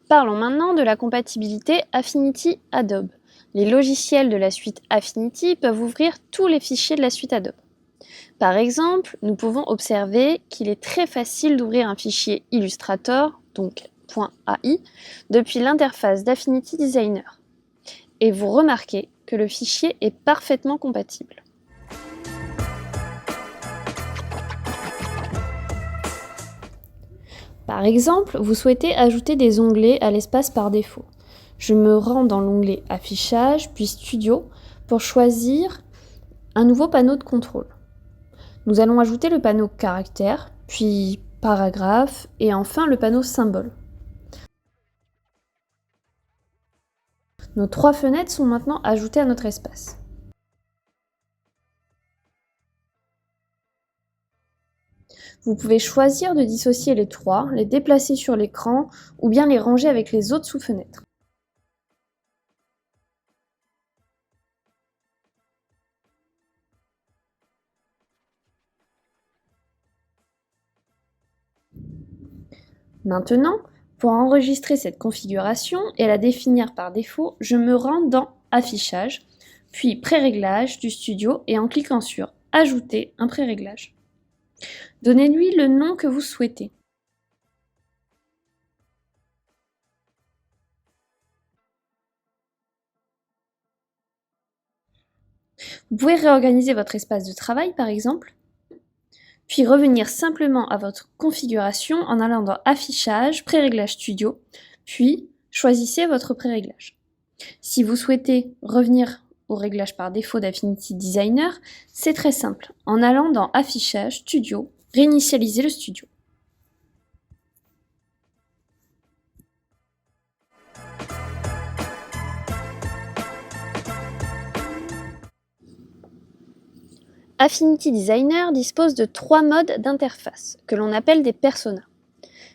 Parlons maintenant de la compatibilité Affinity Adobe. Les logiciels de la suite Affinity peuvent ouvrir tous les fichiers de la suite Adobe. Par exemple, nous pouvons observer qu'il est très facile d'ouvrir un fichier Illustrator, donc .ai, depuis l'interface d'Affinity Designer. Et vous remarquez que le fichier est parfaitement compatible. Par exemple, vous souhaitez ajouter des onglets à l'espace par défaut. Je me rends dans l'onglet Affichage, puis Studio, pour choisir un nouveau panneau de contrôle. Nous allons ajouter le panneau Caractères, puis Paragraphe, et enfin le panneau Symbole. Nos 3 fenêtres sont maintenant ajoutées à notre espace. Vous pouvez choisir de dissocier les 3, les déplacer sur l'écran ou bien les ranger avec les autres sous-fenêtres. Maintenant, pour enregistrer cette configuration et la définir par défaut, je me rends dans Affichage, puis Préréglage du studio et en cliquant sur Ajouter un préréglage. Donnez-lui le nom que vous souhaitez. Vous pouvez réorganiser votre espace de travail par exemple, puis revenir simplement à votre configuration en allant dans Affichage, Préréglage studio, puis choisissez votre préréglage. Si vous souhaitez revenir au réglage par défaut d'Affinity Designer, c'est très simple. En allant dans Affichage, Studio, réinitialiser le studio. Affinity Designer dispose de 3 modes d'interface, que l'on appelle des personas.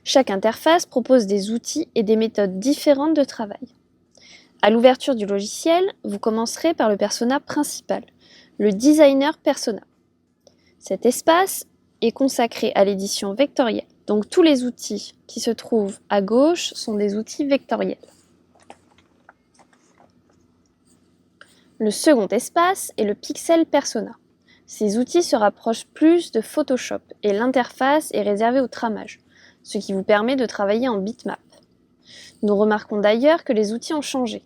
Chaque interface propose des outils et des méthodes différentes de travail. À l'ouverture du logiciel, vous commencerez par le persona principal, le Designer Persona. Cet espace est consacré à l'édition vectorielle, donc tous les outils qui se trouvent à gauche sont des outils vectoriels. Le second espace est le Pixel Persona. Ces outils se rapprochent plus de Photoshop et l'interface est réservée au tramage, ce qui vous permet de travailler en bitmap. Nous remarquons d'ailleurs que les outils ont changé.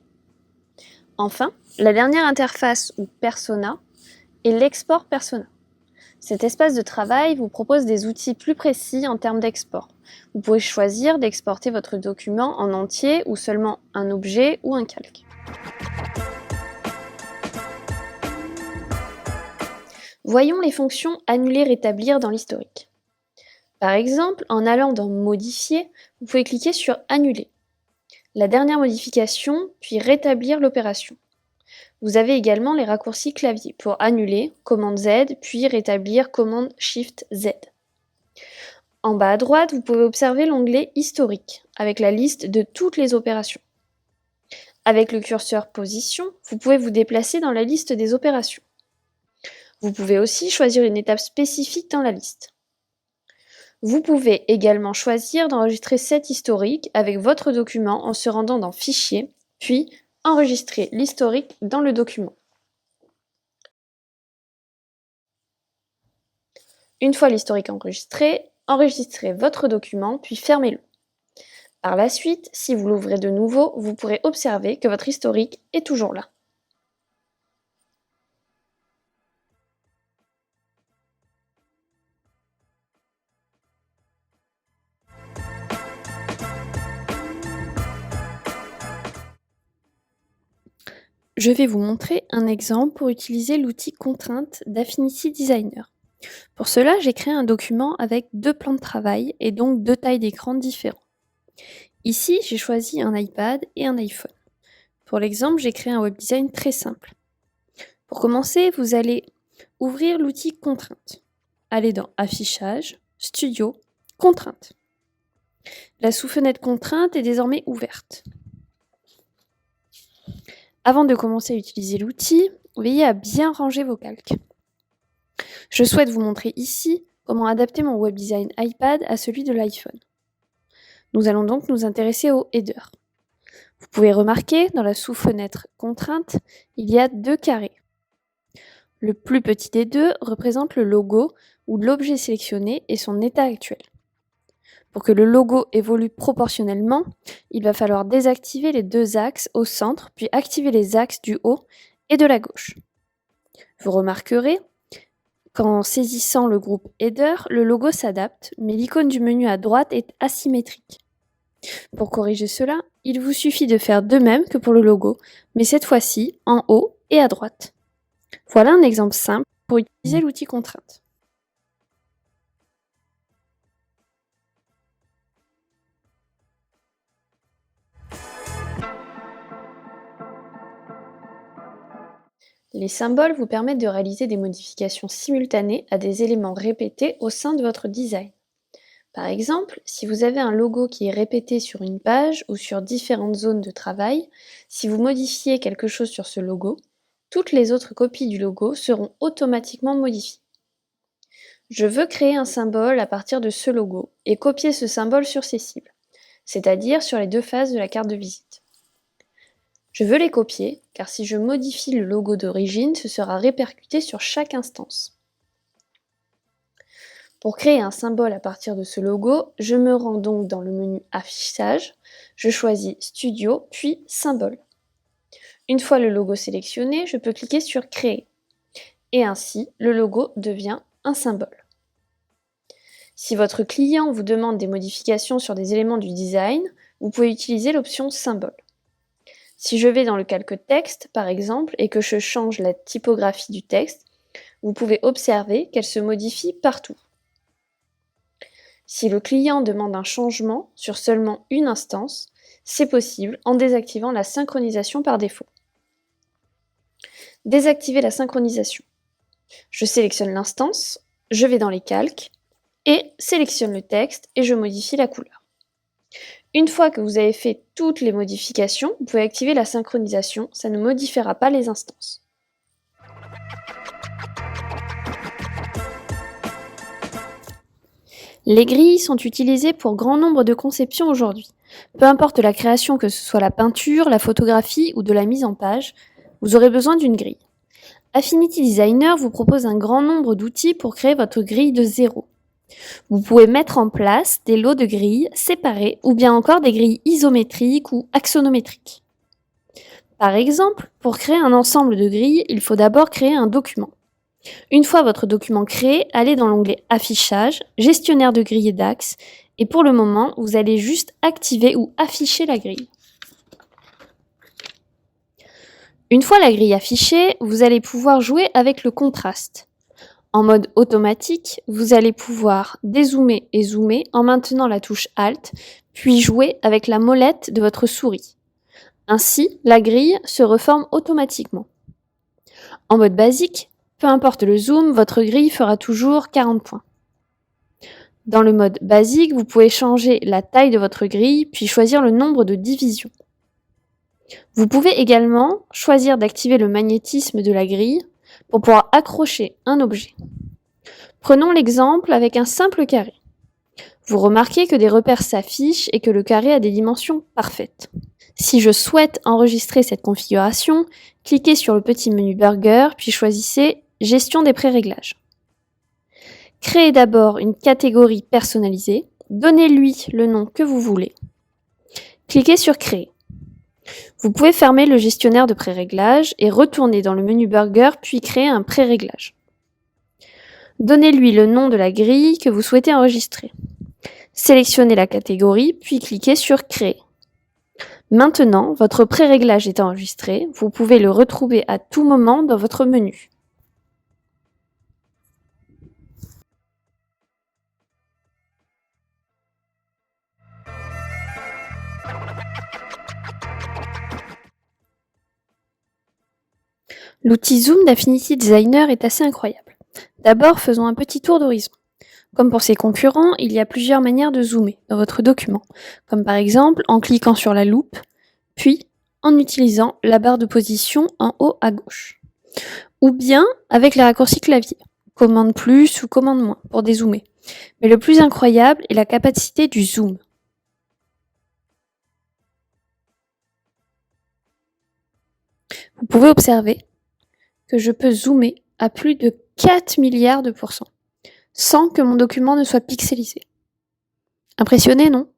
Enfin, la dernière interface ou persona est l'export persona. Cet espace de travail vous propose des outils plus précis en termes d'export. Vous pouvez choisir d'exporter votre document en entier ou seulement un objet ou un calque. Voyons les fonctions annuler-rétablir dans l'historique. Par exemple, en allant dans Modifier, vous pouvez cliquer sur Annuler, la dernière modification, puis rétablir l'opération. Vous avez également les raccourcis clavier pour annuler, commande Z, puis rétablir, commande Shift Z. En bas à droite, vous pouvez observer l'onglet Historique, avec la liste de toutes les opérations. Avec le curseur Position, vous pouvez vous déplacer dans la liste des opérations. Vous pouvez aussi choisir une étape spécifique dans la liste. Vous pouvez également choisir d'enregistrer cet historique avec votre document en se rendant dans Fichier, puis enregistrer l'historique dans le document. Une fois l'historique enregistré, enregistrez votre document, puis fermez-le. Par la suite, si vous l'ouvrez de nouveau, vous pourrez observer que votre historique est toujours là. Je vais vous montrer un exemple pour utiliser l'outil Contrainte d'Affinity Designer. Pour cela, j'ai créé un document avec 2 plans de travail et donc 2 tailles d'écran différents. Ici, j'ai choisi un iPad et un iPhone. Pour l'exemple, j'ai créé un web design très simple. Pour commencer, vous allez ouvrir l'outil Contrainte. Allez dans Affichage, Studio, Contrainte. La sous-fenêtre Contrainte est désormais ouverte. Avant de commencer à utiliser l'outil, veillez à bien ranger vos calques. Je souhaite vous montrer ici comment adapter mon web design iPad à celui de l'iPhone. Nous allons donc nous intéresser au header. Vous pouvez remarquer, dans la sous-fenêtre Contraintes, il y a 2 carrés. Le plus petit des deux représente le logo ou l'objet sélectionné et son état actuel. Pour que le logo évolue proportionnellement, il va falloir désactiver les 2 axes au centre, puis activer les axes du haut et de la gauche. Vous remarquerez qu'en saisissant le groupe Header, le logo s'adapte, mais l'icône du menu à droite est asymétrique. Pour corriger cela, il vous suffit de faire de même que pour le logo, mais cette fois-ci en haut et à droite. Voilà un exemple simple pour utiliser l'outil Contrainte. Les symboles vous permettent de réaliser des modifications simultanées à des éléments répétés au sein de votre design. Par exemple, si vous avez un logo qui est répété sur une page ou sur différentes zones de travail, si vous modifiez quelque chose sur ce logo, toutes les autres copies du logo seront automatiquement modifiées. Je veux créer un symbole à partir de ce logo et copier ce symbole sur ses cibles, c'est-à-dire sur les 2 faces de la carte de visite. Je veux les copier, car si je modifie le logo d'origine, ce sera répercuté sur chaque instance. Pour créer un symbole à partir de ce logo, je me rends donc dans le menu Affichage, je choisis Studio, puis Symbole. Une fois le logo sélectionné, je peux cliquer sur Créer. Et ainsi, le logo devient un symbole. Si votre client vous demande des modifications sur des éléments du design, vous pouvez utiliser l'option Symbole. Si je vais dans le calque texte, par exemple, et que je change la typographie du texte, vous pouvez observer qu'elle se modifie partout. Si le client demande un changement sur seulement une instance, c'est possible en désactivant la synchronisation par défaut. Désactiver la synchronisation. Je sélectionne l'instance, je vais dans les calques, et sélectionne le texte et je modifie la couleur. Une fois que vous avez fait toutes les modifications, vous pouvez activer la synchronisation, ça ne modifiera pas les instances. Les grilles sont utilisées pour grand nombre de conceptions aujourd'hui. Peu importe la création, que ce soit la peinture, la photographie ou de la mise en page, vous aurez besoin d'une grille. Affinity Designer vous propose un grand nombre d'outils pour créer votre grille de zéro. Vous pouvez mettre en place des lots de grilles séparés ou bien encore des grilles isométriques ou axonométriques. Par exemple, pour créer un ensemble de grilles, il faut d'abord créer un document. Une fois votre document créé, allez dans l'onglet Affichage, Gestionnaire de grilles et d'axes, et pour le moment, vous allez juste activer ou afficher la grille. Une fois la grille affichée, vous allez pouvoir jouer avec le contraste. En mode automatique, vous allez pouvoir dézoomer et zoomer en maintenant la touche Alt, puis jouer avec la molette de votre souris. Ainsi, la grille se reforme automatiquement. En mode basique, peu importe le zoom, votre grille fera toujours 40 points. Dans le mode basique, vous pouvez changer la taille de votre grille, puis choisir le nombre de divisions. Vous pouvez également choisir d'activer le magnétisme de la grille pour pouvoir accrocher un objet. Prenons l'exemple avec un simple carré. Vous remarquez que des repères s'affichent et que le carré a des dimensions parfaites. Si je souhaite enregistrer cette configuration, cliquez sur le petit menu Burger, puis choisissez Gestion des préréglages. Créez d'abord une catégorie personnalisée, donnez-lui le nom que vous voulez. Cliquez sur Créer. Vous pouvez fermer le gestionnaire de préréglages et retourner dans le menu Burger puis créer un préréglage. Donnez-lui le nom de la grille que vous souhaitez enregistrer. Sélectionnez la catégorie puis cliquez sur Créer. Maintenant, votre préréglage est enregistré, vous pouvez le retrouver à tout moment dans votre menu. L'outil Zoom d'Affinity Designer est assez incroyable. D'abord, faisons un petit tour d'horizon. Comme pour ses concurrents, il y a plusieurs manières de zoomer dans votre document, comme par exemple en cliquant sur la loupe, puis en utilisant la barre de position en haut à gauche, ou bien avec les raccourcis clavier, commande plus ou commande moins pour dézoomer. Mais le plus incroyable est la capacité du zoom. Vous pouvez observer que je peux zoomer à plus de 4 milliards de pourcents, sans que mon document ne soit pixelisé. Impressionné, non?